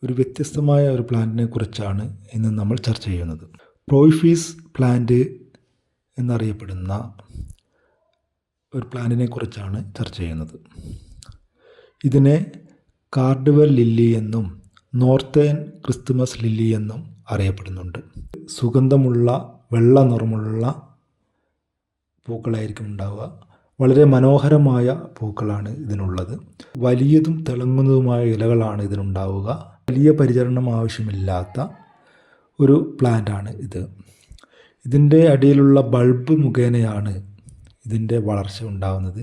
ഒരു വ്യത്യസ്തമായ ഒരു പ്ലാന്റിനെ കുറിച്ചാണ് ഇന്ന് നമ്മൾ ചർച്ച ചെയ്യുന്നത്. പ്രോയിഫീസ് പ്ലാന്റ് എന്നറിയപ്പെടുന്ന ഒരു പ്ലാന്റിനെ കുറിച്ചാണ് ചർച്ച ചെയ്യുന്നത്. ഇതിനെ കാർഡിവൽ ലില്ലി എന്നും നോർത്തേൺ ക്രിസ്തുമസ് ലില്ലി എന്നും അറിയപ്പെടുന്നുണ്ട്. സുഗന്ധമുള്ള വെള്ള നിറമുള്ള പൂക്കളായിരിക്കും ഉണ്ടാവുക. വളരെ മനോഹരമായ പൂക്കളാണ് ഇതിനുള്ളത്. വലിയതും തിളങ്ങുന്നതുമായ ഇലകളാണ് ഇതിനുണ്ടാവുക. വലിയ പരിചരണം ആവശ്യമില്ലാത്ത ഒരു പ്ലാന്റാണ് ഇത്. ഇതിൻ്റെ അടിയിലുള്ള ബൾബ് മുഖേനയാണ് ഇതിൻ്റെ വളർച്ച ഉണ്ടാകുന്നത്.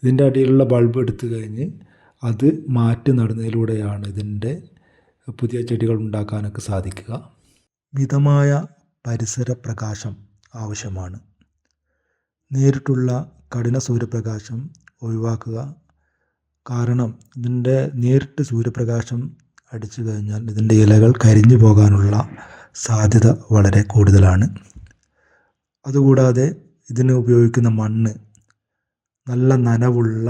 ഇതിൻ്റെ അടിയിലുള്ള ബൾബ് എടുത്തു കഴിഞ്ഞ് അത് മാറ്റി നടുന്നതിലൂടെയാണ് ഇതിൻ്റെ പുതിയ ചെടികൾ ഉണ്ടാക്കാനൊക്കെ സാധിക്കുക. മിതമായ പരിസര പ്രകാശം ആവശ്യമാണ്. നേരിട്ടുള്ള കഠിന സൂര്യപ്രകാശം ഒഴിവാക്കുക. കാരണം ഇതിൻ്റെ നേരിട്ട് സൂര്യപ്രകാശം അടിച്ചു കഴിഞ്ഞാൽ ഇതിൻ്റെ ഇലകൾ കരിഞ്ഞു പോകാനുള്ള സാധ്യത വളരെ കൂടുതലാണ്. അതുകൂടാതെ ഇതിന് ഉപയോഗിക്കുന്ന മണ്ണ് നല്ല നനവുള്ള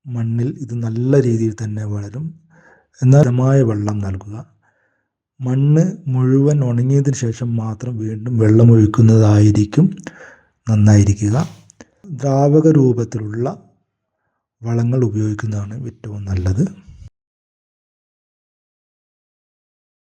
മണ്ണിൽ ഇത് നല്ല രീതിയിൽ തന്നെ വളരും. എന്നാൽ മിതമായ വെള്ളം നൽകുക. മണ്ണ് മുഴുവൻ ഉണങ്ങിയതിന് ശേഷം മാത്രം വീണ്ടും വെള്ളമൊഴിക്കുന്നതായിരിക്കും നന്നായിരിക്കുക. ദ്രാവക രൂപത്തിലുള്ള വളങ്ങൾ ഉപയോഗിക്കുന്നതാണ് ഏറ്റവും നല്ലത്.